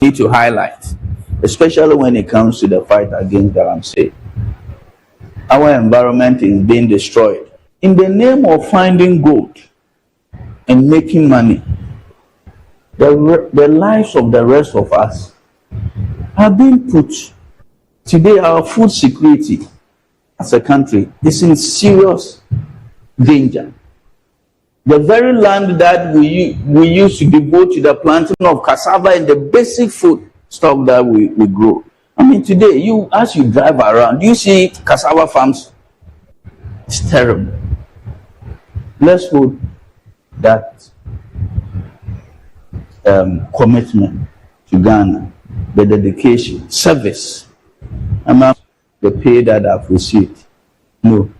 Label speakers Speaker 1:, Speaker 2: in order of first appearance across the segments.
Speaker 1: need to highlight, especially when it comes to the fight against galamsey. Our environment is being destroyed in the name of finding gold and making money. The lives of the rest of us are being put. Today, our food security as a country is in serious danger. The very land that we used to devote to the planting of cassava and the basic food stuff that we grow. I mean, today, as you drive around, you see cassava farms. It's terrible. Let's hope that commitment to Ghana, the dedication, service, among the pay that I've received. No.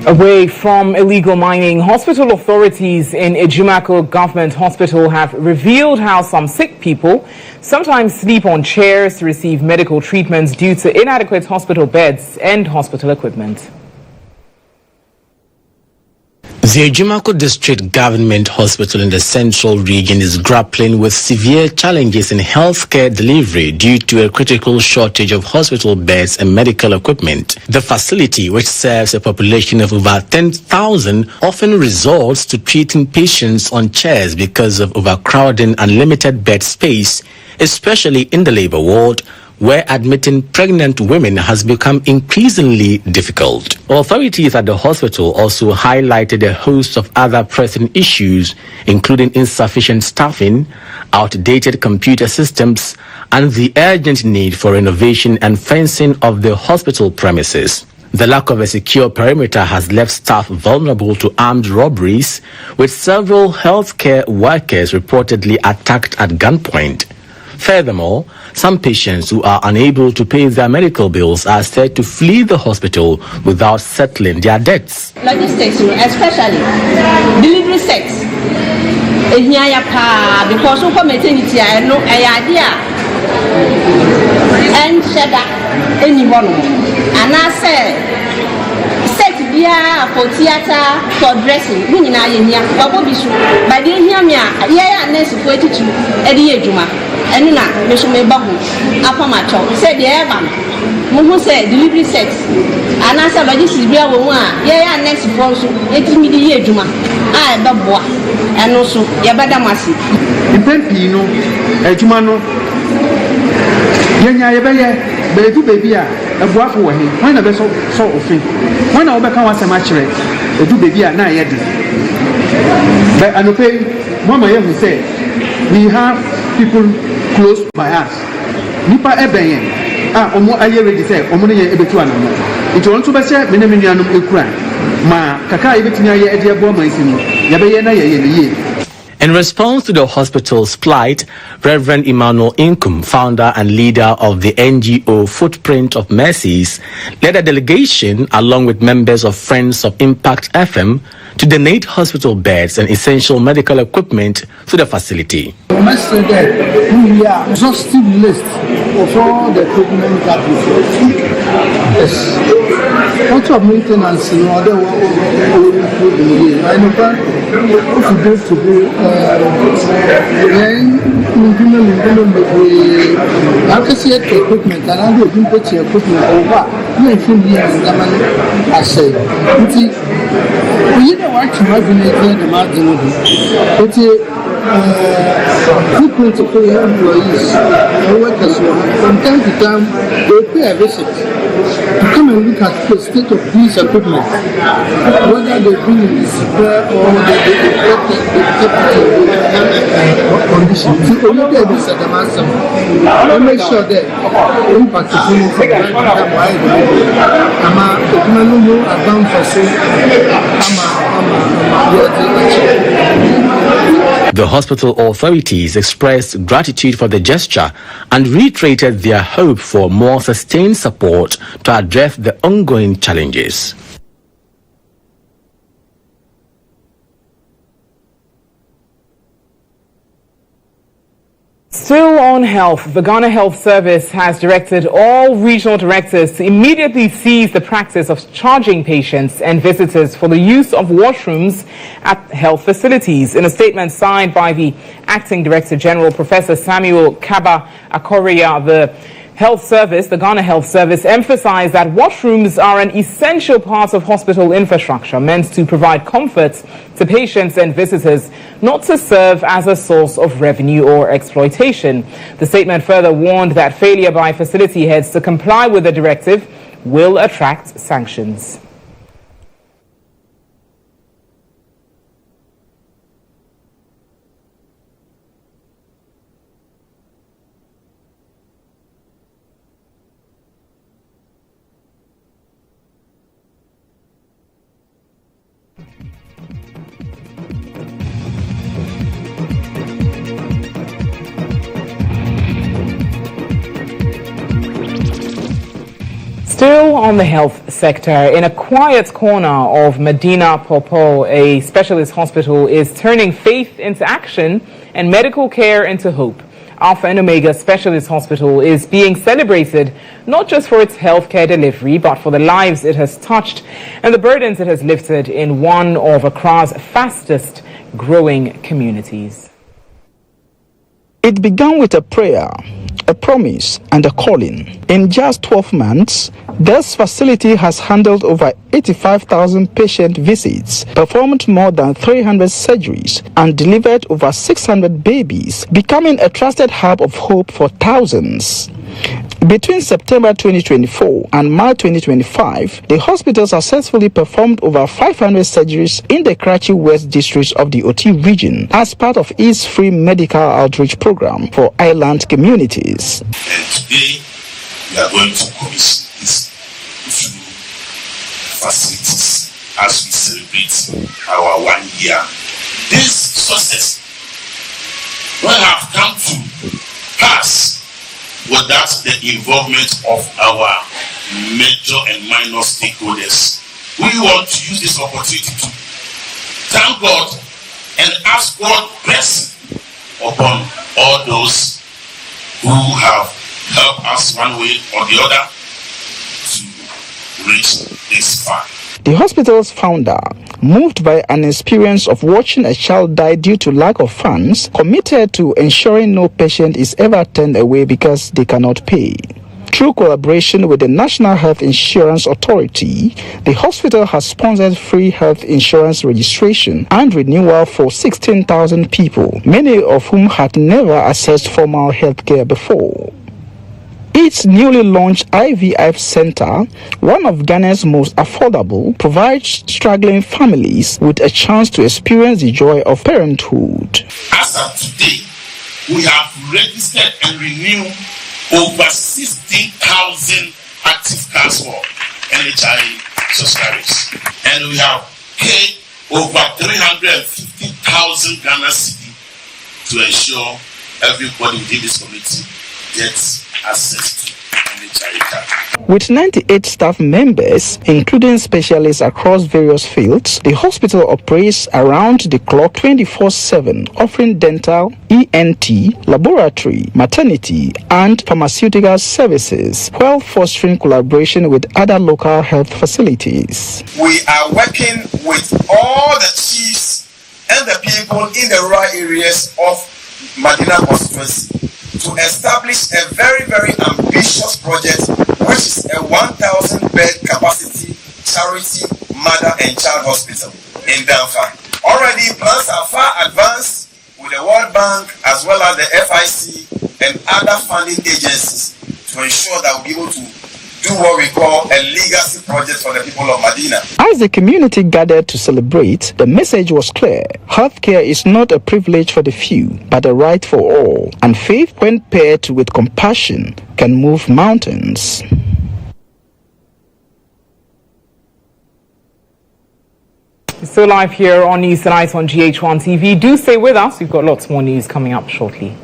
Speaker 2: Away from illegal mining, hospital authorities in Ejumako Government Hospital have revealed how some sick people sometimes sleep on chairs to receive medical treatments due to inadequate hospital beds and hospital equipment.
Speaker 3: The Ejumako District Government Hospital in the Central Region is grappling with severe challenges in healthcare delivery due to a critical shortage of hospital beds and medical equipment. The facility, which serves a population of over 10,000, often resorts to treating patients on chairs because of overcrowding and limited bed space, especially in the labor ward, where admitting pregnant women has become increasingly difficult. Authorities at the hospital also highlighted a host of other pressing issues, including insufficient staffing, outdated computer systems, and the urgent need for renovation and fencing of the hospital premises. The lack of a secure perimeter has left staff vulnerable to armed robberies, with several healthcare workers reportedly attacked at gunpoint. Furthermore, some patients who are unable to pay their medical bills are said to flee the hospital without settling their debts.
Speaker 4: Logistics, especially delivery sex, because of maternity, I know a idea and cheddar anyone. And I said, for theater, for dressing, we in Aya, but they hear me, yeah, necessary to Eddie Juma, and now, Mr. Mabahu, upon my talk, said the Evan, Mumu said, delivery sex, and I said, this is real one, yeah, next also, 80 million Juma, I Babwa, and also Yabadamasi.
Speaker 5: In Pempino, a Jumano, Yanya, baby, a black way, when a vessel so often. When I become a matchmaker, a do baby at night. But I know, Mama, you say, we have people close by us. Nipa Ebeyen, Omo Aye ready say, Omonia Ebetuano. It wants to be said, Minaminianum Ukran. Ma, Kaka Ebetia, Edia Boma is in Yabayana.
Speaker 3: In response to the hospital's plight, Reverend Emmanuel Inkum, founder and leader of the NGO Footprint of Mercies, led a delegation along with members of Friends of Impact FM to donate hospital beds and essential medical equipment to the facility.
Speaker 6: Yesterday, we are exhaustive list of all the equipment that we have. Yes. What of maintenance in order to improve the year? I know that if you go to do then I can see equipment and I will put your equipment over. You should be I say, we don't want to have the margin. Footprint to pay employees and workers from time to time they pay a visit to come and look at the state of these equipment, whether they bring in the spare or they kept it condition. To look at this at the master and make sure that impact is coming from time to time why the economy account for
Speaker 3: The hospital authorities expressed gratitude for the gesture and reiterated their hope for more sustained support to address the ongoing challenges.
Speaker 2: Still on health, the Ghana Health Service has directed all regional directors to immediately cease the practice of charging patients and visitors for the use of washrooms at health facilities. In a statement signed by the Acting Director General, Professor Samuel Kaba Akoria, the Ghana Health Service emphasized that washrooms are an essential part of hospital infrastructure meant to provide comfort to patients and visitors, not to serve as a source of revenue or exploitation. The statement further warned that failure by facility heads to comply with the directive will attract sanctions. Still on the health sector, in a quiet corner of Medina Popo, a specialist hospital is turning faith into action and medical care into hope. Alpha and Omega Specialist Hospital is being celebrated not just for its healthcare delivery, but for the lives it has touched and the burdens it has lifted in one of Accra's fastest growing communities.
Speaker 7: It began with a prayer, a promise, and a calling. In just 12 months, this facility has handled over 85,000 patient visits, performed more than 300 surgeries, and delivered over 600 babies, becoming a trusted hub of hope for thousands. Between September 2024 and March 2025, the hospital successfully performed over 500 surgeries in the Karachi West district of the OT region as part of its free medical outreach program for island communities.
Speaker 8: And today, we are going to commission these two facilities as we celebrate our 1 year. This success will have come to pass without the involvement of our major and minor stakeholders. We want to use this opportunity to thank God and ask God blessing upon all those who have helped us one way or the other to reach this far.
Speaker 7: The hospital's founder, moved by an experience of watching a child die due to lack of funds, committed to ensuring no patient is ever turned away because they cannot pay. Through collaboration with the National Health Insurance Authority, the hospital has sponsored free health insurance registration and renewal for 16,000 people, many of whom had never accessed formal health care before. Its newly launched IVF Center, one of Ghana's most affordable, provides struggling families with a chance to experience the joy of parenthood.
Speaker 8: As of today, we have registered and renewed over 16,000 active cards for NHI subscribers. And we have paid over 350,000 Ghana cedi to ensure everybody within this community gets access to NHI card.
Speaker 7: With 98 staff members, including specialists across various fields, the hospital operates around the clock 24/7, offering dental, ENT, laboratory, maternity, and pharmaceutical services, while fostering collaboration with other local health facilities.
Speaker 9: We are working with all the chiefs and the people in the rural areas of Medina constituency to establish a very, very ambitious project, which is a 1,000 bed capacity charity mother and child hospital in Danfa. Already plans are far advanced with the World Bank as well as the FIC and other funding agencies to ensure that we'll be able to do what we call a legacy project for the people of Medina.
Speaker 7: As the community gathered to celebrate, the message was clear. Healthcare is not a privilege for the few, but a right for all. And faith, when paired with compassion, can move mountains.
Speaker 2: Still live here on News Tonight on GHOne TV. Do stay with us. We've got lots more news coming up shortly.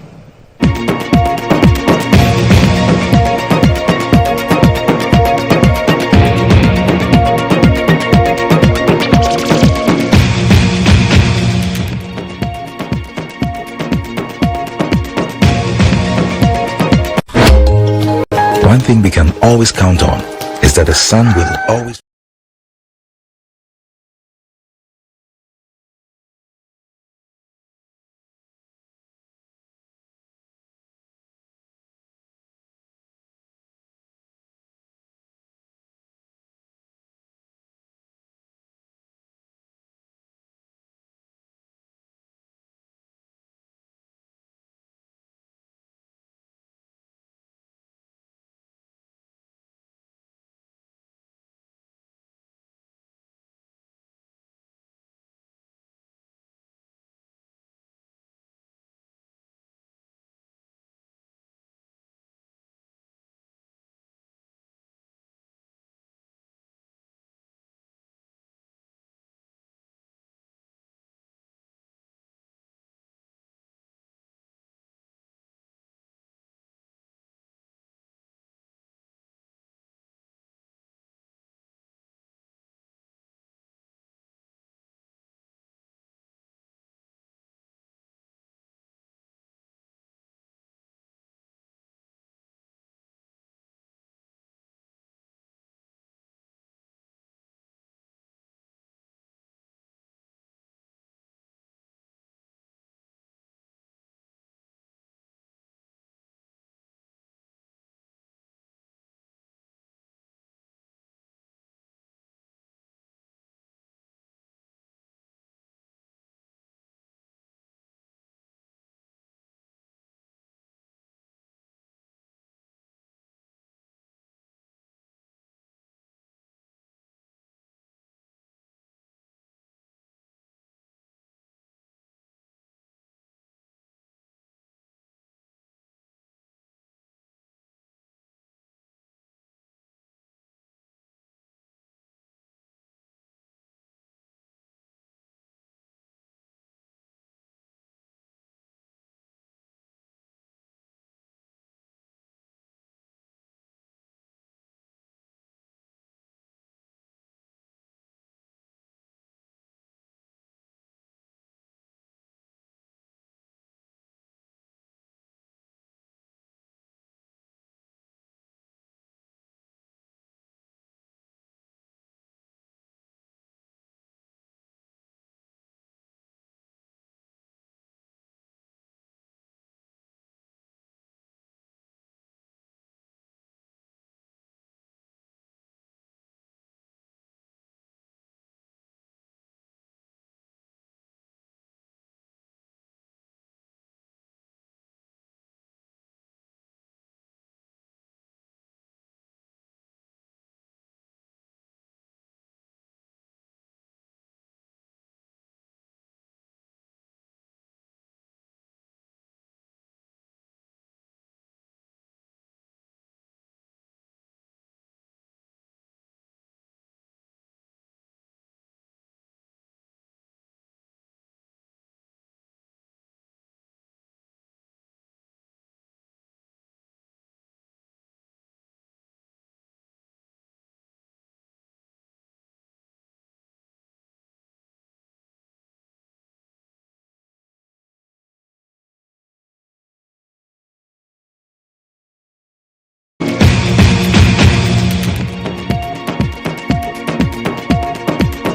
Speaker 10: one thing we can always count on is that the sun will always...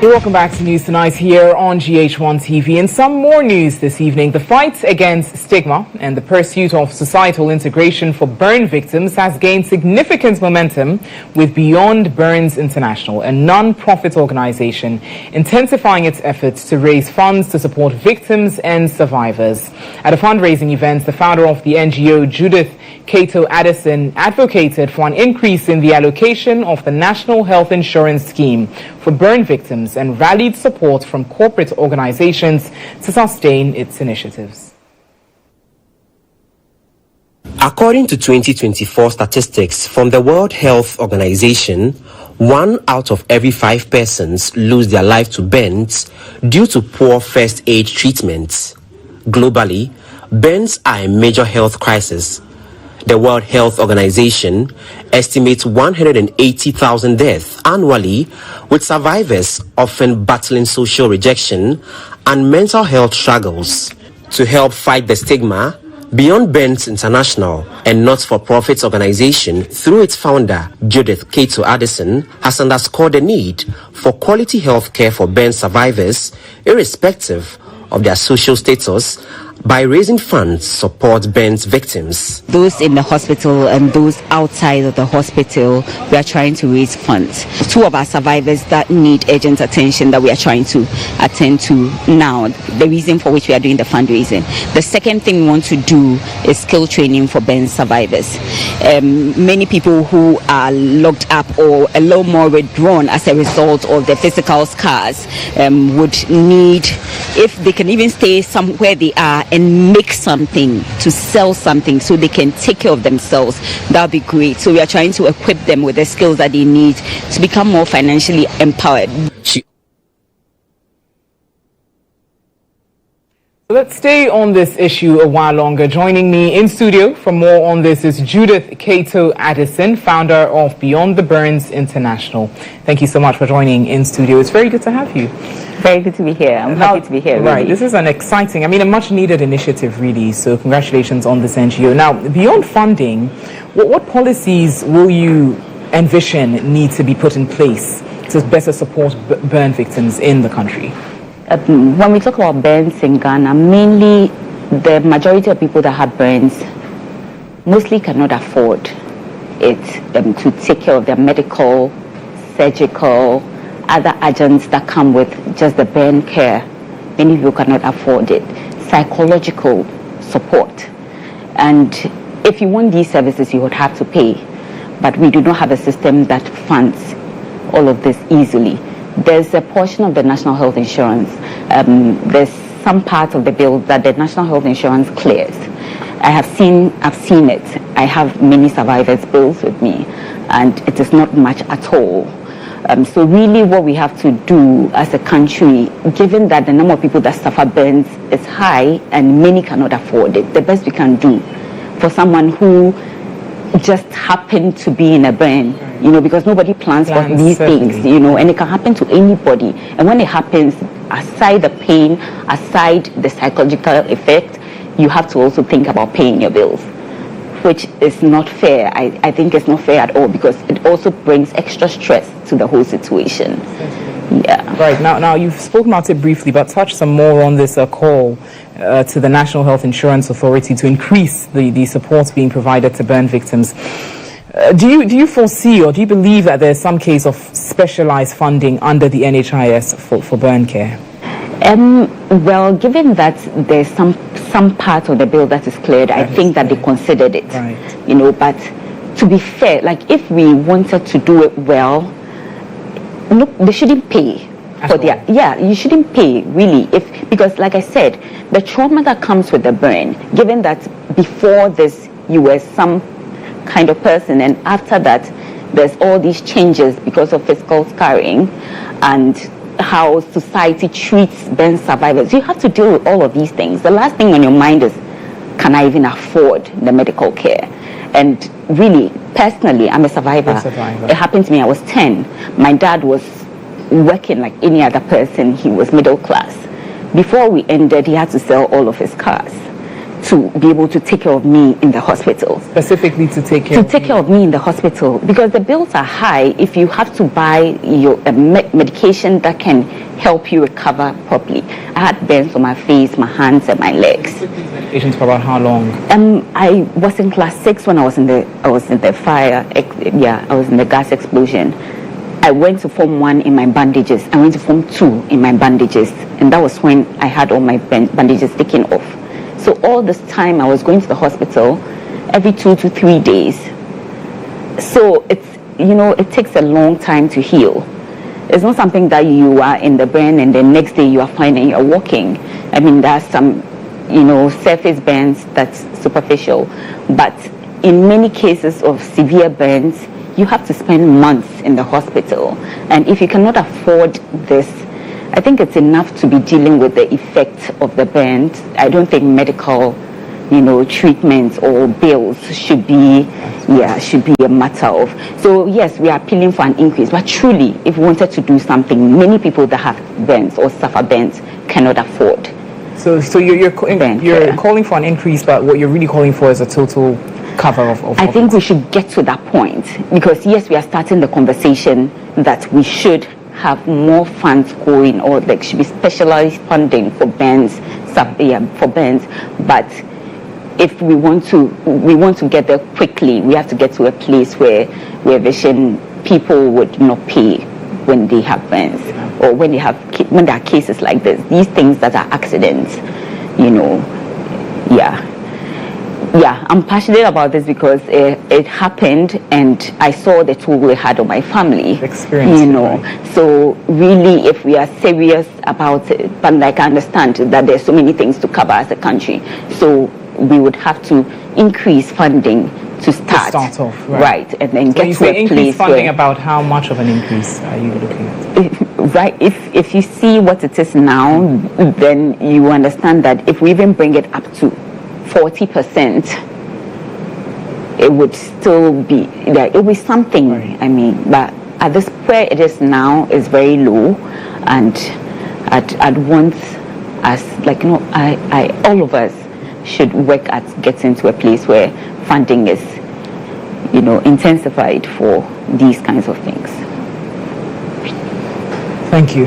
Speaker 2: Welcome back to News Tonight here on GHOne TV. And some more news this evening. The fight against stigma and the pursuit of societal integration for burn victims has gained significant momentum, with Beyond Burns International, a non-profit organization, intensifying its efforts to raise funds to support victims and survivors. At a fundraising event, the founder of the NGO, Judith, Kato, Addison, advocated for an increase in the allocation of the National Health Insurance Scheme for burn victims and rallied support from corporate organizations to sustain its initiatives.
Speaker 11: According to 2024 statistics from the World Health Organization, 1 out of every 5 persons lose their life to burns due to poor first aid treatment. Globally, burns are a major health crisis. The World Health Organization estimates 180,000 deaths annually, with survivors often battling social rejection and mental health struggles. To help fight the stigma, Beyond Burns International, a not-for-profit organization through its founder, Judith Kato Addison, has underscored the need for quality health care for burns survivors, irrespective of their social status, by raising funds to support burns victims.
Speaker 12: Those in the hospital and those outside of the hospital, we are trying to raise funds. 2 of our survivors that need urgent attention that we are trying to attend to now, the reason for which we are doing the fundraising. The second thing we want to do is skill training for burns survivors. Many people who are locked up or a little more withdrawn as a result of the physical scars would need, if they can even stay somewhere they are and make something, to sell something so they can take care of themselves, that would be great. So we are trying to equip them with the skills that they need to become more financially empowered.
Speaker 2: Let's stay on this issue a while longer. Joining me in studio for more on this is Judith Kato Addison, founder of Beyond the Burns International. Thank you so much for joining in studio. It's very good to have you.
Speaker 12: Very good to be here. I'm happy to be here. Really.
Speaker 2: Right. This is an exciting, a much needed initiative, really. So congratulations on this NGO. Now, beyond funding, what policies will you envision need to be put in place to better support burn victims in the country?
Speaker 12: When we talk about burns in Ghana, mainly the majority of people that have burns mostly cannot afford it to take care of their medical, surgical, other agents that come with just the burn care. Many people cannot afford it. Psychological support. And if you want these services, you would have to pay. But we do not have a system that funds all of this easily. There's a portion of the national health insurance. There's some part of the bill that the national health insurance clears. I've seen it. I have many survivors' bills with me, and it is not much at all. So really what we have to do as a country, given that the number of people that suffer burns is high and many cannot afford it, the best we can do for someone who just happened to be in a burn, because nobody plans for these things, and it can happen to anybody. And when it happens, aside the pain, aside the psychological effect, you have to also think about paying your bills, which is not fair. I think it's not fair at all, because it also brings extra stress to the whole situation. Yeah.
Speaker 2: Right. Now you've spoken about it briefly, but touch some more on this call to the National Health Insurance Authority to increase the support being provided to burn victims. Do you foresee, or do you believe that there's some case of specialized funding under the NHIS for burn care?
Speaker 12: Well, given that there's some part of the bill that is cleared, I think that they considered it. Right. But to be fair, like if we wanted to do it well, look, they shouldn't pay for their. Yeah, you shouldn't pay really, because like I said, the trauma that comes with the burn, given that before this you were some kind of person, and after that there's all these changes because of physical scarring and how society treats burn survivors. You have to deal with all of these things. The last thing on your mind is, can I even afford the medical care? And really, personally, I'm a survivor. It happened to me. I was 10. My dad was working like any other person. He was middle class. Before we ended, he had to sell all of his cars to be able to take care of me in the hospital.
Speaker 2: Specifically to take care
Speaker 12: of me in the hospital, because the bills are high. If you have to buy your medication that can help you recover properly. I had burns on my face, my hands, and my legs.
Speaker 2: Medications for about how long?
Speaker 12: I was in class 6 when I was in the fire. I was in the gas explosion. I went to Form 1 in my bandages. I went to Form 2 in my bandages, and that was when I had all my bandages taken off. So all this time I was going to the hospital every 2 to 3 days. So it takes a long time to heal. It's not something that you are in the burn and the next day you are fine and you're walking. I mean, there's some, surface burns that's superficial. But in many cases of severe burns, you have to spend months in the hospital. And if you cannot afford this, I think it's enough to be dealing with the effect of the burns. I don't think medical, treatments or bills should be a matter of. So yes, we are appealing for an increase, but truly, if we wanted to do something, many people that have burns or suffer burns cannot afford
Speaker 2: So you're calling for an increase, but what you're really calling for is a total cover of
Speaker 12: I think we should get to that point, because yes, we are starting the conversation that we should have more funds going, or like should be specialized funding for bands, but if we want to get there quickly, we have to get to a place where vision people would not pay when they have bands, or when there are cases like this, these things that are accidents, Yeah, I'm passionate about this because it happened, and I saw the toll it had on my family.
Speaker 2: Experience,
Speaker 12: So really, if we are serious about it, but like I understand that there's so many things to cover as a country, so we would have to increase funding to start
Speaker 2: off,
Speaker 12: right, and then
Speaker 2: so
Speaker 12: get to a place
Speaker 2: funding, about how much of an increase are you looking at?
Speaker 12: Right, if you see what it is now, then you understand that if we even bring it up to 40%, it would still be there. It will be something. Right. I mean, but at this where it is now is very low, and I'd want us, I all of us should work at getting to a place where funding is, intensified for these kinds of things.
Speaker 2: Thank you,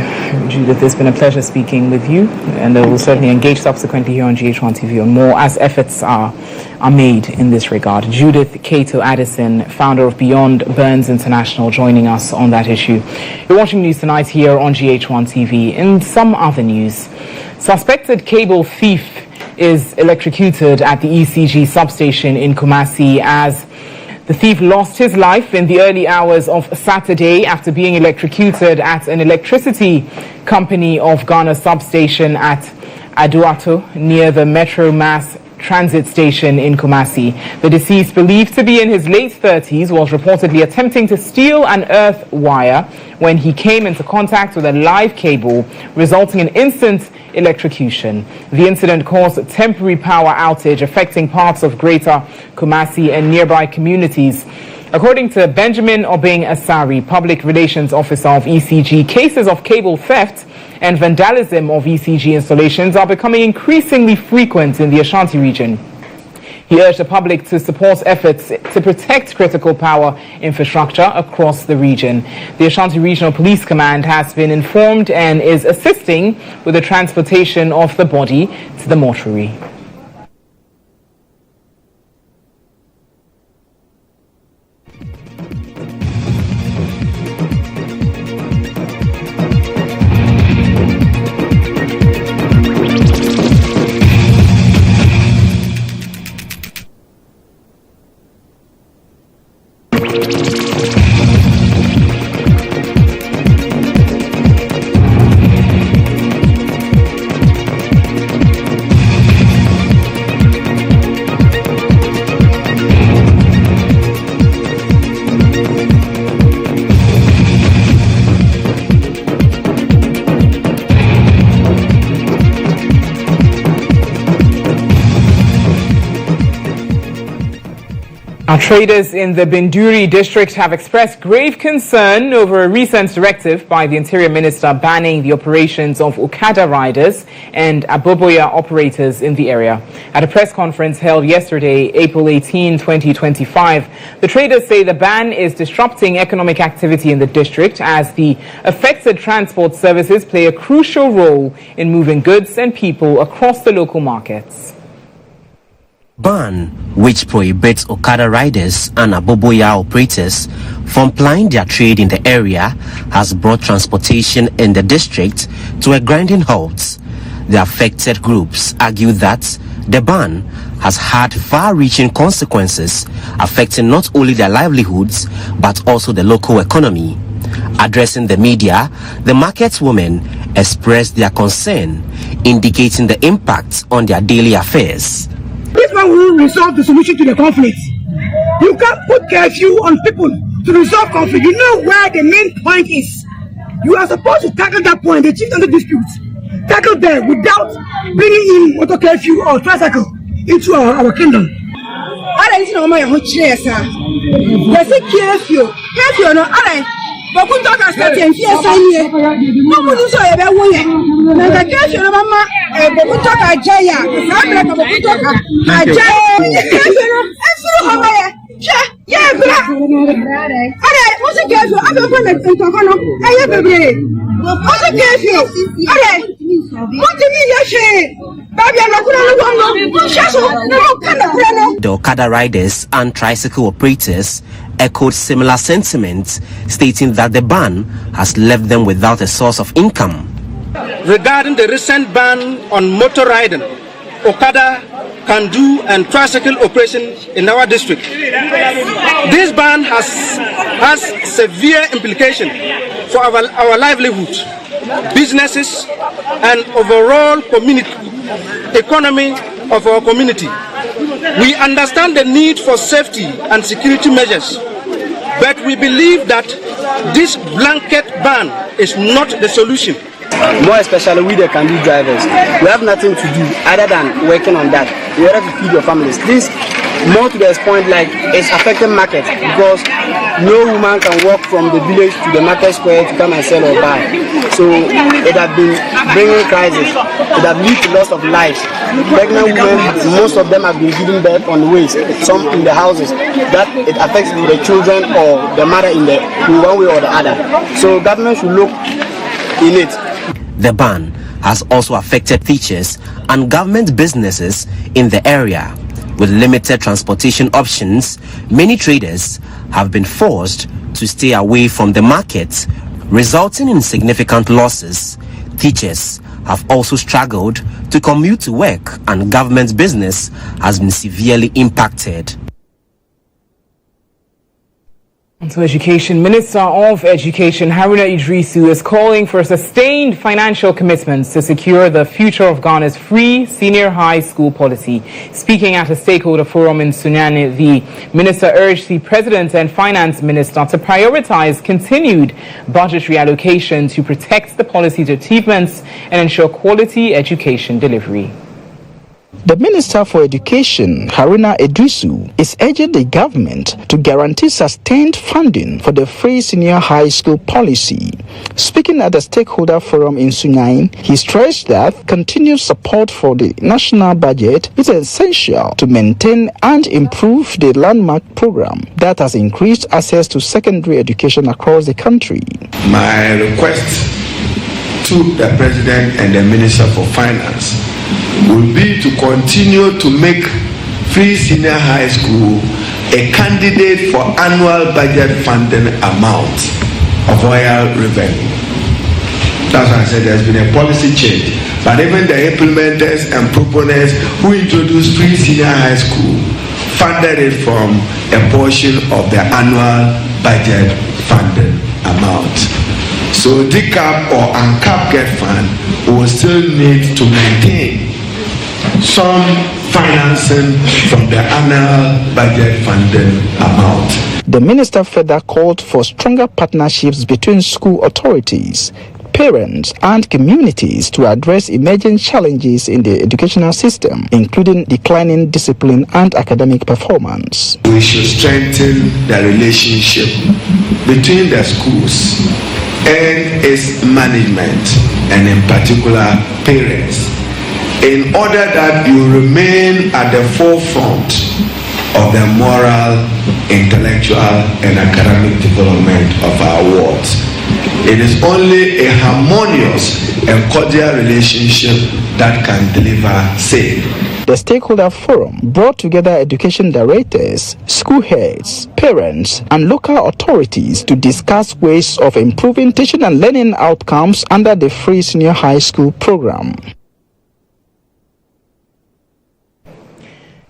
Speaker 2: Judith. It's been a pleasure speaking with you, and we'll certainly engage subsequently here on GHOne TV on more as efforts are made in this regard. Judith Kato Addison, founder of Beyond Burns International, joining us on that issue. You're watching News Tonight here on GHOne TV. In some other news, suspected cable thief is electrocuted at the ECG substation in Kumasi as the thief lost his life in the early hours of Saturday after being electrocuted at an electricity company of Ghana substation at Aduato near the Metro Mass Transit Station in Kumasi. The deceased, believed to be in his late 30s, was reportedly attempting to steal an earth wire when he came into contact with a live cable, resulting in instant electrocution. The incident caused a temporary power outage affecting parts of Greater Kumasi and nearby communities. According to Benjamin Obeng Asari, Public Relations Officer of ECG, cases of cable theft and vandalism of ECG installations are becoming increasingly frequent in the Ashanti region. He urged the public to support efforts to protect critical power infrastructure across the region. The Ashanti Regional Police Command has been informed and is assisting with the transportation of the body to the mortuary. Traders in the Binduri District have expressed grave concern over a recent directive by the Interior Minister banning the operations of Okada riders and Aboboya operators in the area. At a press conference held yesterday, April 18, 2025, the traders say the ban is disrupting economic activity in the district as the affected transport services play a crucial role in moving goods and people across the local markets.
Speaker 11: Ban, which prohibits Okada riders and Aboboya operators from plying their trade in the area, has brought transportation in the district to a grinding halt. The affected groups argue that the ban has had far-reaching consequences affecting not only their livelihoods but also the local economy. Addressing the media, the market women expressed their concern, indicating the impact on their daily affairs.
Speaker 13: This one will resolve the solution to the conflict. You can't put curfew on people to resolve conflict. You know where the main point is. You are supposed to tackle that point, the chief under dispute. Tackle there without bringing in motor curfew or tricycle into our kingdom. I don't know my whole chair, sir. There's a curfew. Curfew, no, but we talk as that and fear sign. No one is so ever way. And the case of Mama, but we talk at Jaya, we talk at Jaya. Yeah, black. Alright, what's the case? I'm going to talk on. I have a day. What's the case? Alright, what do you mean?
Speaker 11: The Okada riders and tricycle operators echoed similar sentiments, stating that the ban has left them without a source of income.
Speaker 14: Regarding the recent ban on motor riding, Okada, Kandu and tricycle operation in our district, this ban has severe implications for our livelihood, businesses and overall economy of our community. We understand the need for safety and security measures, but we believe that this blanket ban is not the solution.
Speaker 15: More especially we the Kandu drivers, we have nothing to do other than working on that. We have to feed your families. This more to the point, like it's affecting market because no woman can walk from the village to the market square to come and sell or buy. So it has been bringing crisis. It has led to loss of lives. Pregnant women, most of them have been giving birth on the ways, some in the houses. That it affects the children or the mother in one way or the other. So government should look in it.
Speaker 11: The ban has also affected teachers and government businesses in the area. With limited transportation options, many traders have been forced to stay away from the market, resulting in significant losses. Teachers have also struggled to commute to work, and government business has been severely impacted.
Speaker 2: And so Education Minister of Education Haruna Idrisu is calling for sustained financial commitments to secure the future of Ghana's free senior high school policy. Speaking at a stakeholder forum in Sunyani, the minister urged the President and Finance Minister to prioritize continued budgetary allocation to protect the policy's achievements and ensure quality education delivery.
Speaker 7: The Minister for Education, Haruna Idrisu, is urging the government to guarantee sustained funding for the free senior high school policy. Speaking at the stakeholder forum in Sunyain, he stressed that continued support for the national budget is essential to maintain and improve the landmark program that has increased access to secondary education across the country.
Speaker 16: My request to the President and the Minister for Finance will be to continue to make free senior high school a candidate for annual budget funding amount of royal revenue. That's why I said there's been a policy change. But even the implementers and proponents who introduced free senior high school funded it from a portion of the annual budget funding amount. So DCAP or UNCAP get fund will still need to maintain some financing from the annual budget funding amount.
Speaker 7: The minister further called for stronger partnerships between school authorities, parents and communities to address emerging challenges in the educational system, including declining discipline and academic performance.
Speaker 16: We should strengthen the relationship between the schools and its management, and in particular parents, in order that you remain at the forefront of the moral, intellectual and academic development of our wards. It is only a harmonious and cordial relationship that can deliver safety.
Speaker 7: The stakeholder forum brought together education directors, school heads, parents, and local authorities to discuss ways of improving teaching and learning outcomes under the free senior high school program.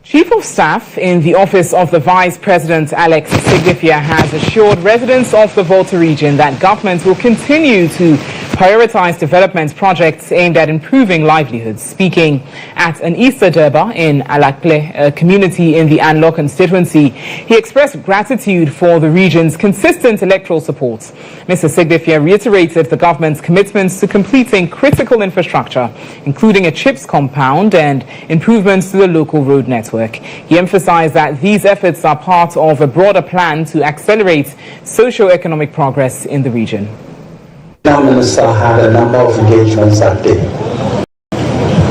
Speaker 2: Chief of Staff in the Office of the Vice President, Alex Siglifia, has assured residents of the Volta region that government will continue to prioritize development projects aimed at improving livelihoods. Speaking at an Easter Durbar in Alakle, a community in the Anlo constituency, he expressed gratitude for the region's consistent electoral support. Mr. Sigbefia reiterated the government's commitments to completing critical infrastructure, including a CHIPS compound and improvements to the local road network. He emphasized that these efforts are part of a broader plan to accelerate socio-economic progress in the region.
Speaker 17: The minister had a number of engagements that day,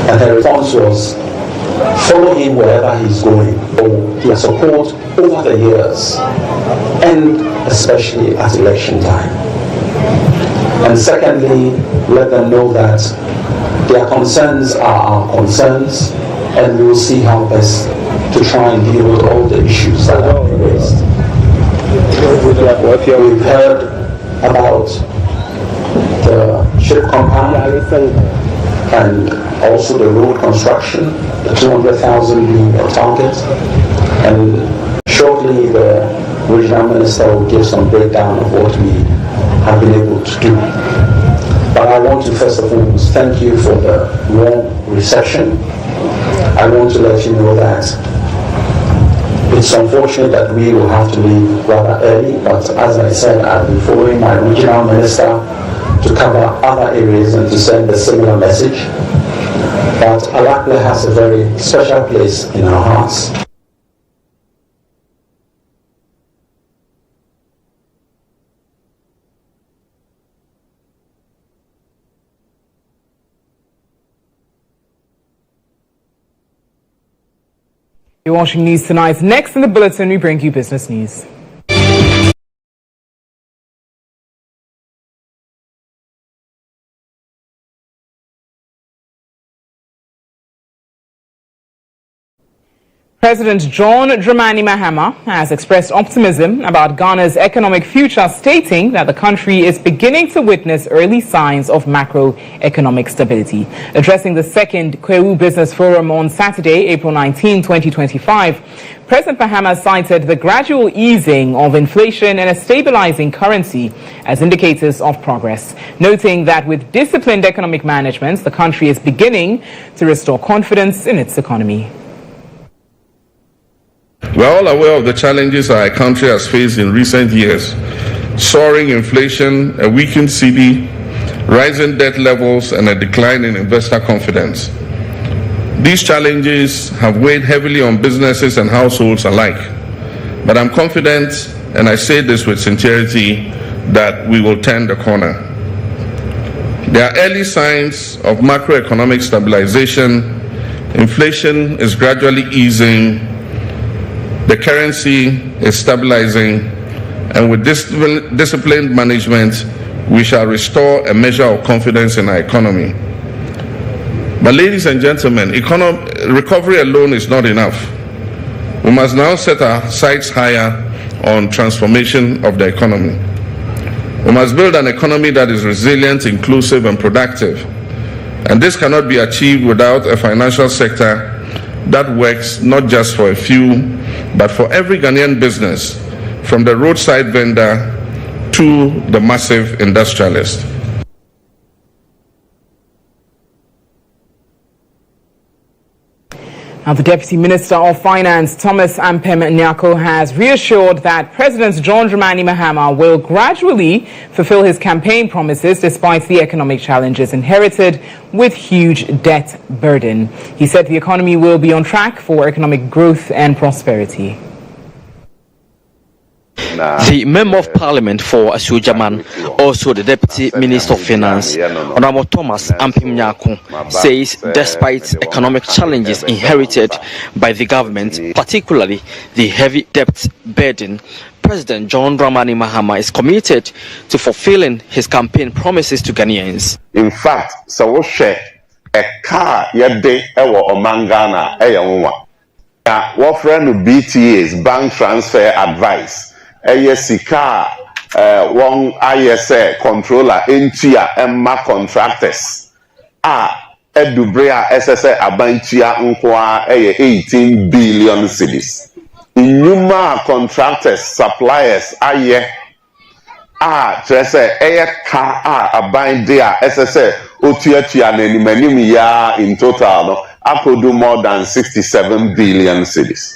Speaker 17: and her response was follow him wherever he's going, for their support over the years, and especially at election time. And secondly, let them know that their concerns are our concerns, and we will see how best to try and deal with all the issues that have been raised. We've heard about the ship compound and also the road construction, the 200,000 being a target, and shortly the regional minister will give some breakdown of what we have been able to do. But I want to first of all thank you for the warm reception. I want to let you know that it's unfortunate that we will have to leave rather early, but as I said, I'll be following my regional minister to cover other areas and to send a similar message. But Alakle has a very special place in our hearts.
Speaker 2: You're watching News Tonight. Next in the bulletin, we bring you business news. President John Dramani Mahama has expressed optimism about Ghana's economic future, stating that the country is beginning to witness early signs of macroeconomic stability. Addressing the second Kwahu Business Forum on Saturday, April 19, 2025, President Mahama cited the gradual easing of inflation and a stabilizing currency as indicators of progress, noting that with disciplined economic management, the country is beginning to restore confidence in its economy.
Speaker 18: We are all aware of the challenges our country has faced in recent years: soaring inflation, a weakened cedi, rising debt levels, and a decline in investor confidence. These challenges have weighed heavily on businesses and households alike. But I'm confident, and I say this with sincerity, that we will turn the corner. There are early signs of macroeconomic stabilization. Inflation is gradually easing. The currency is stabilizing, and with disciplined management, we shall restore a measure of confidence in our economy. But ladies and gentlemen, recovery alone is not enough. We must now set our sights higher on transformation of the economy. We must build an economy that is resilient, inclusive, and productive. And this cannot be achieved without a financial sector that works not just for a few, but for every Ghanaian business, from the roadside vendor to the massive industrialist.
Speaker 2: Now, the Deputy Minister of Finance, Thomas Ampem Nyako, has reassured that President John Dramani Mahama will gradually fulfill his campaign promises despite the economic challenges inherited with huge debt burden. He said the economy will be on track for economic growth and prosperity.
Speaker 19: The Member of Parliament for Asujaman, also the Deputy Minister of Finance, Honorable Thomas Ampem Nyako, says despite economic challenges inherited by the government, particularly the heavy debt burden, President John Dramani Mahama is committed to fulfilling his campaign promises to Ghanaians.
Speaker 20: In fact, so we share a car yede ewo omangana eyanwa. What friend BTA's bank transfer advice. Sika one ISA controller NTA Emma contractors Edubrea SSA Abantia Nkwa 18 billion cedis. Inuma contractors, suppliers kyerɛ sɛ ɛyɛ ka a aban de a ɛsɛ sɛ otuatua n'animanim ya in total no akɔdu more than 67 billion cedis.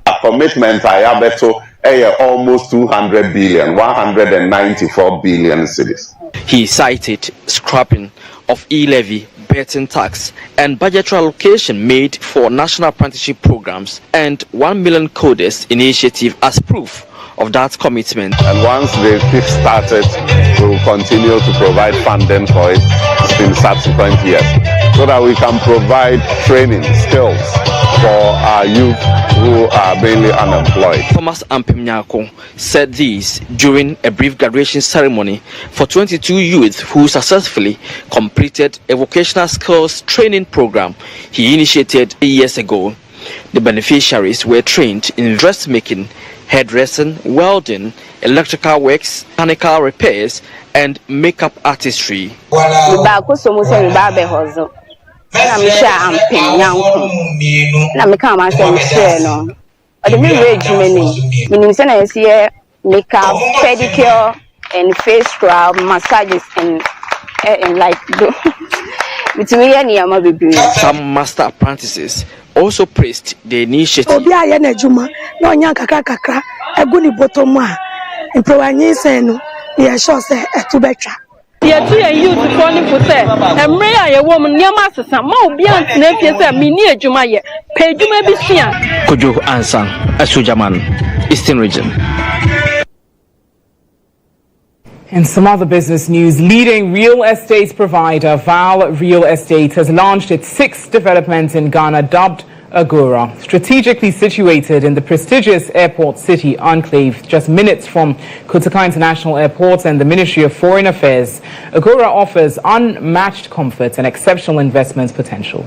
Speaker 20: A commitment a yɛabɛto ɛyɛ almost 200 billion, 194 billion cedis.
Speaker 19: He cited scrapping of e-levy, betting tax, and budgetary allocation made for national apprenticeship programs and 1 million coders initiative as proof of that commitment.
Speaker 20: And once they kick-started, we will continue to provide funding for it in subsequent years so that we can provide training skills for our youth who are mainly unemployed.
Speaker 19: Thomas Ampimnyako said this during a brief graduation ceremony for 22 youth who successfully completed a vocational skills training program he initiated years ago. The beneficiaries were trained in dressmaking, hairdressing, welding, electrical works, mechanical repairs, and makeup artistry.
Speaker 21: Makeup, pedicure, and face scrub, massages, and like
Speaker 19: some master apprentices also praised the initiative. Kojo Ansang, Asujaman, Eastern Region.
Speaker 2: In some other business news, leading real estate provider Val Real Estate has launched its 6th development in Ghana, dubbed Agora, strategically situated in the prestigious airport city enclave just minutes from Kotoka International Airport and the Ministry of Foreign Affairs. Agora offers unmatched comfort and exceptional investment potential.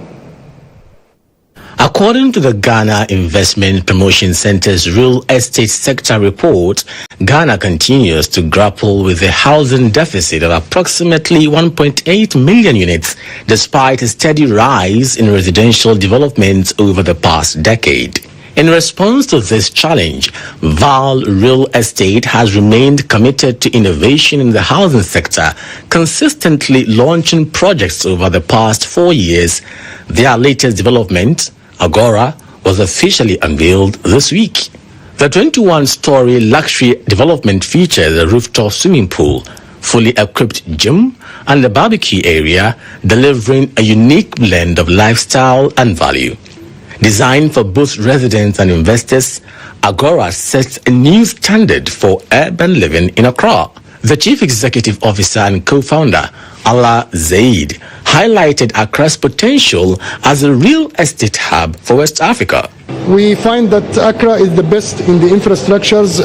Speaker 3: According to the Ghana Investment Promotion Center's real estate sector report, Ghana continues to grapple with a housing deficit of approximately 1.8 million units, despite a steady rise in residential development over the past decade. In response to this challenge, Val Real Estate has remained committed to innovation in the housing sector, consistently launching projects over the past 4 years. Their latest development, Agora, was officially unveiled this week. The 21-story luxury development features a rooftop swimming pool, fully equipped gym, and a barbecue area, delivering a unique blend of lifestyle and value. Designed for both residents and investors, Agora sets a new standard for urban living in Accra. The Chief Executive Officer and co-founder, Ala Zaid, highlighted Accra's potential as a real estate hub for West Africa.
Speaker 22: We find that Accra is the best in the infrastructures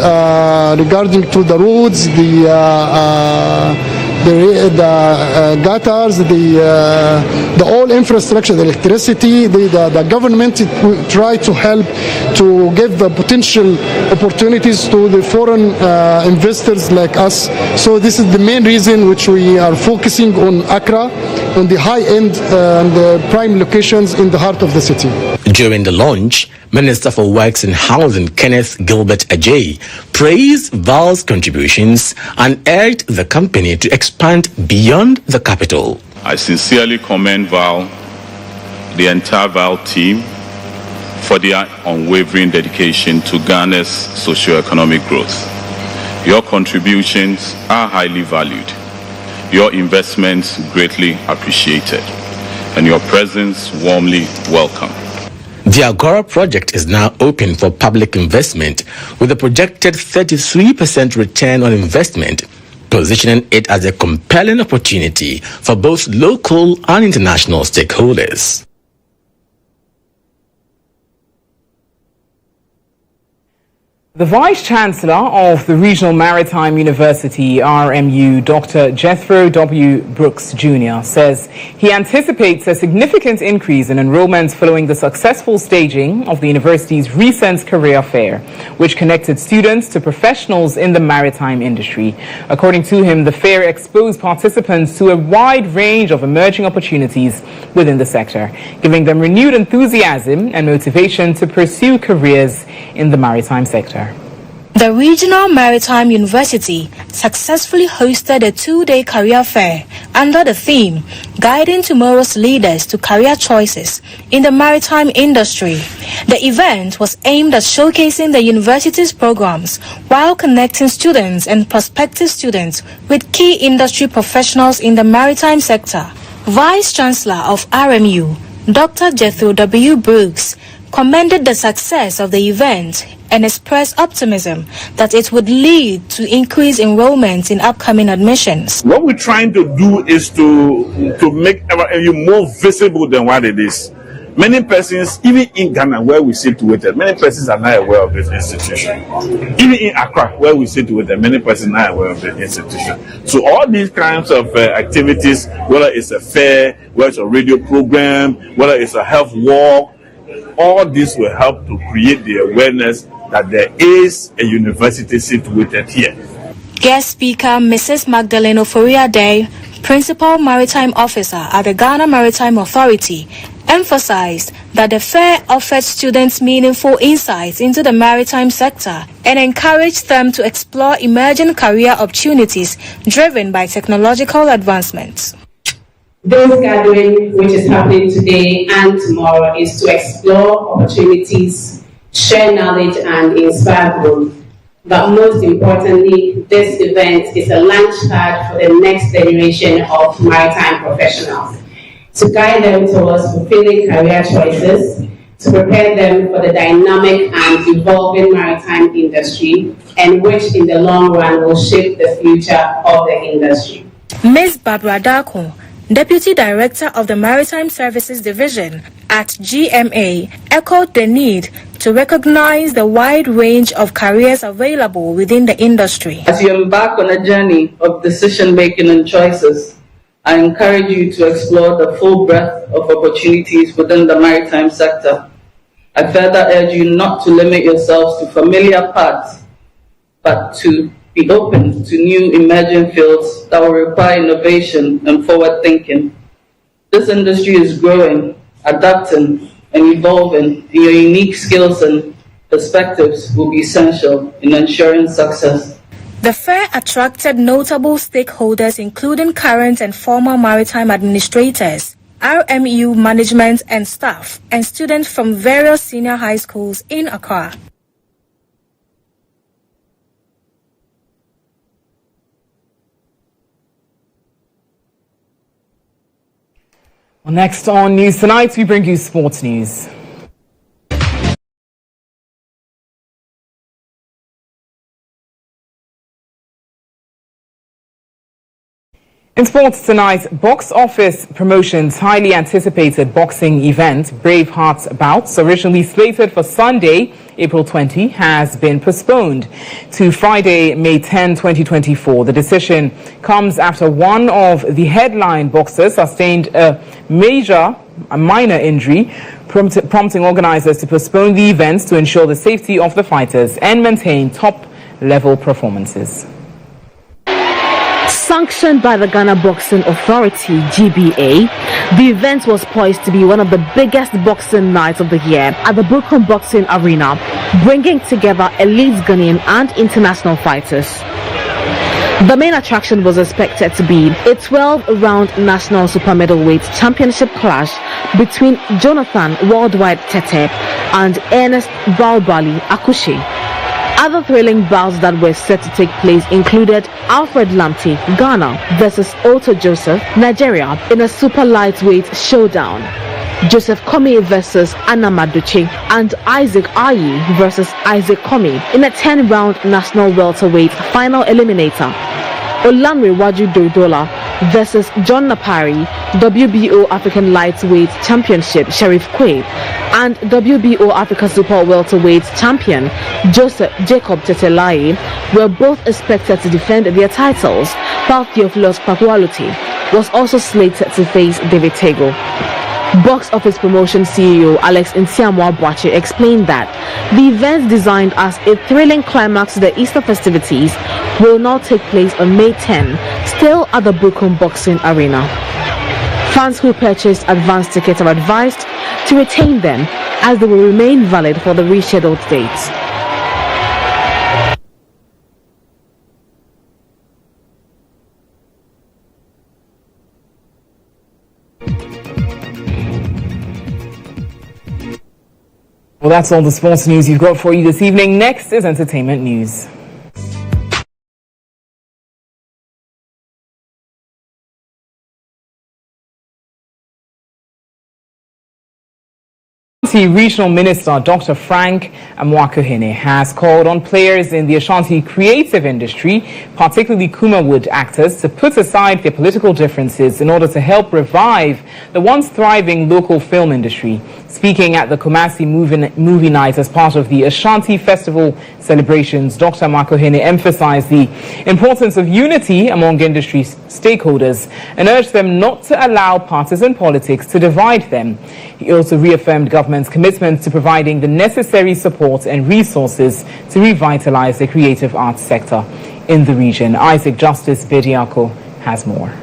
Speaker 22: regarding to the roads, the gutters, the all infrastructure, the electricity, the government try to help to give the potential opportunities to the foreign investors like us. So this is the main reason which we are focusing on Accra, on the high end and the prime locations in the heart of the city.
Speaker 3: During the launch, Minister for Works and Housing Kenneth Gilbert Ajay praised Val's contributions and urged the company to expand beyond the capital.
Speaker 23: I sincerely commend Val, the entire Val team, for their unwavering dedication to Ghana's socio-economic growth. Your contributions are highly valued, your investments greatly appreciated, and your presence warmly welcome.
Speaker 3: The Agora project is now open for public investment with a projected 33% return on investment, positioning it as a compelling opportunity for both local and international stakeholders.
Speaker 2: The Vice-Chancellor of the Regional Maritime University, RMU, Dr. Jethro W. Brooks Jr., says he anticipates a significant increase in enrollments following the successful staging of the university's recent career fair, which connected students to professionals in the maritime industry. According to him, the fair exposed participants to a wide range of emerging opportunities within the sector, giving them renewed enthusiasm and motivation to pursue careers in the maritime sector.
Speaker 1: The Regional Maritime University successfully hosted a 2-day career fair under the theme Guiding Tomorrow's Leaders to Career Choices in the Maritime Industry. The event was aimed at showcasing the university's programs while connecting students and prospective students with key industry professionals in the maritime sector. Vice Chancellor of RMU, Dr. Jethro W. Brooks, commended the success of the event and expressed optimism that it would lead to increased enrollment in upcoming admissions.
Speaker 4: What we're trying to do is to make RMU more visible than what it is. Many persons, even in Ghana where we situated, many persons are not aware of this institution. Even in Accra where we situated, many persons are not aware of the institution. So all these kinds of activities, whether it's a fair, whether it's a radio program, whether it's a health walk, all this will help to create the awareness that there is a university situated here.
Speaker 1: Guest speaker Mrs. Magdalene Oforiade, Principal Maritime Officer at the Ghana Maritime Authority, emphasized that the fair offered students meaningful insights into the maritime sector and encouraged them to explore emerging career opportunities driven by technological advancements.
Speaker 5: This gathering, which is happening today and tomorrow, is to explore opportunities, share knowledge, and inspire growth. But most importantly, this event is a launchpad for the next generation of maritime professionals, to guide them towards fulfilling career choices, to prepare them for the dynamic and evolving maritime industry, and which in the long run will shape the future of the industry.
Speaker 1: Ms. Barbara Darko, Deputy Director of the Maritime Services Division at GMA, echoed the need to recognize the wide range of careers available within the industry.
Speaker 24: As you embark on a journey of decision-making and choices, I encourage you to explore the full breadth of opportunities within the maritime sector. I further urge you not to limit yourselves to familiar paths, but to be open to new emerging fields that will require innovation and forward thinking. This industry is growing, adapting, and evolving, and your unique skills and perspectives will be essential in ensuring success.
Speaker 1: The fair attracted notable stakeholders including current and former maritime administrators, RMU management and staff, and students from various senior high schools in Accra.
Speaker 2: Well, next on News Tonight, we bring you sports news. In sports tonight, box office promotions highly anticipated boxing event Bravehearts Bouts, originally slated for Sunday, April 20, has been postponed to Friday, May 10, 2024. The decision comes after one of the headline boxers sustained a minor injury, prompting organizers to postpone the events to ensure the safety of the fighters and maintain top-level performances.
Speaker 25: Sanctioned by the Ghana Boxing Authority, GBA, the event was poised to be one of the biggest boxing nights of the year at the Brooklyn Boxing Arena, bringing together elite Ghanaian and international fighters. The main attraction was expected to be a 12-round national super middleweight championship clash between Jonathan Worldwide Tete and Ernest Balbali Akushi. Other thrilling bouts that were set to take place included Alfred Lamte, Ghana versus Otto Joseph, Nigeria, in a super lightweight showdown. Joseph Komi versus Anna Maduchi, and Isaac Ayi versus Isaac Komi in a 10-round national welterweight final eliminator. Olanrewaju Dodola versus John Napari, WBO African Lightweight Championship Sheriff Quay, and WBO Africa Super Welterweight Champion Joseph Jacob Tetelai were both expected to defend their titles, while Theophilus Pakualuti was also slated to face David Tego. Box Office Promotion CEO Alex Ntiamwa Boache explained that the events designed as a thrilling climax to the Easter festivities will now take place on May 10, still at the Brooklyn Boxing Arena. Fans who purchased advance tickets are advised to retain them as they will remain valid for the rescheduled dates.
Speaker 2: Well, that's all the sports news you've got for you this evening. Next is entertainment news. Regional Minister Dr. Frank Amwakohene has called on players in the Ashanti creative industry, particularly Kumawood actors, to put aside their political differences in order to help revive the once thriving local film industry. Speaking at the Kumasi movie night as part of the Ashanti Festival celebrations, Dr. Amwakohene emphasized the importance of unity among industry stakeholders and urged them not to allow partisan politics to divide them. He also reaffirmed government's commitment to providing the necessary support and resources to revitalize the creative arts sector in the region. Isaac Justice Bediako has more.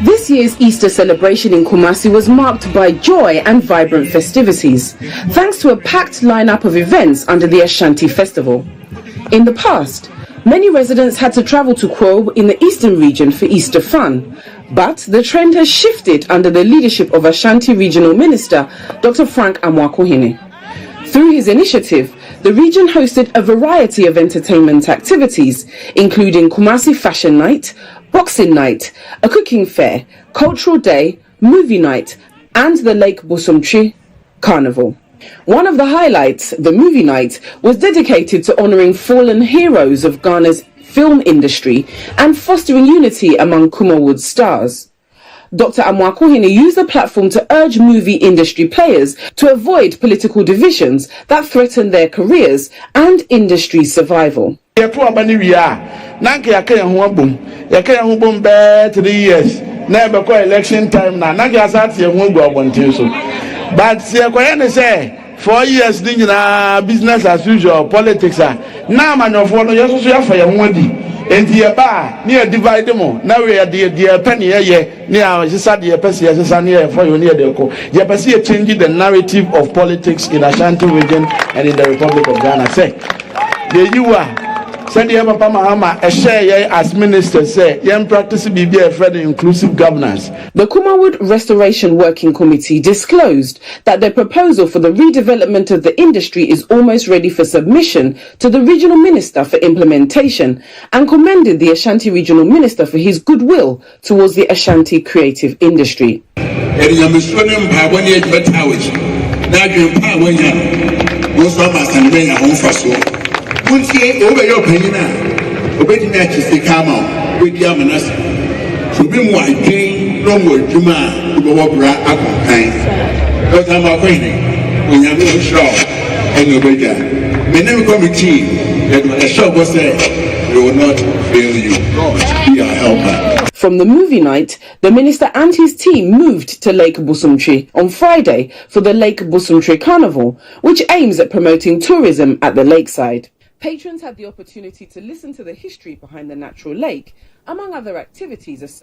Speaker 6: This year's Easter celebration in Kumasi was marked by joy and vibrant festivities, thanks to a packed lineup of events under the Ashanti Festival. In the past, many residents had to travel to Kwahu in the eastern region for Easter fun, but the trend has shifted under the leadership of Ashanti Regional Minister Dr. Frank Amwakohene. Through his initiative, the region hosted a variety of entertainment activities, including Kumasi Fashion Night, Boxing Night, a cooking fair, cultural day, movie night, and the Lake Busumtri Carnival. One of the highlights, the movie night, was dedicated to honouring fallen heroes of Ghana's film industry and fostering unity among Kumawood stars. Dr. Amwakohene used the platform to urge movie industry players to avoid political divisions that threaten their careers and industry survival.
Speaker 8: 3 years never go election time na ga start ye hu go so but say 4 years business as usual politics na manofo no yeso so yafa ye hu di enti ye ba ne divide mo na we de penny ye ne a sisa de pese ye sisa ne for you ne de ko ye pese ye change the narrative of politics in Ashanti region and in the Republic of Ghana. Say the you are Send the Papa Mahama a share as minister say young practice be a friend inclusive governance.
Speaker 6: The Kumawood Restoration Working Committee disclosed that their proposal for the redevelopment of the industry is almost ready for submission to the regional minister for implementation and commended the Ashanti regional minister for his goodwill towards the Ashanti creative industry.
Speaker 9: Over your penina, obeying matches the camel with the amanas. So be more again, long word, Juma, to go over at time. But I'm acquainted when you're not sure and you're better. My name committee, that when a shop was there, we will not fail you. Be our helper.
Speaker 6: From the movie night, the minister and his team moved to Lake Busumtri on Friday for the Lake Busumtri Carnival, which aims at promoting tourism at the lakeside. Patrons had the opportunity to listen to the history behind the natural lake, among other activities.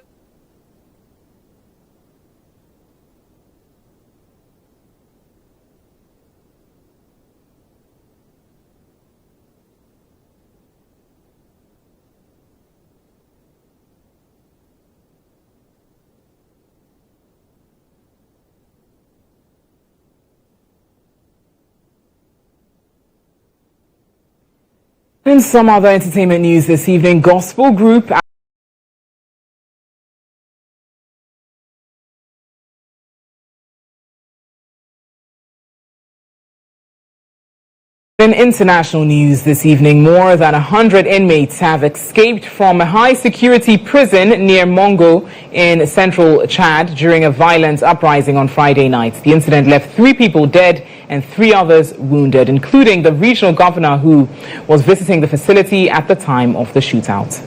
Speaker 2: In some other entertainment news this evening, gospel group In international news this evening, more than 100 inmates have escaped from a high-security prison near Mongo in central Chad during a violent uprising on Friday night. The incident left 3 people dead and 3 others wounded, including the regional governor who was visiting the facility at the time of the shootout.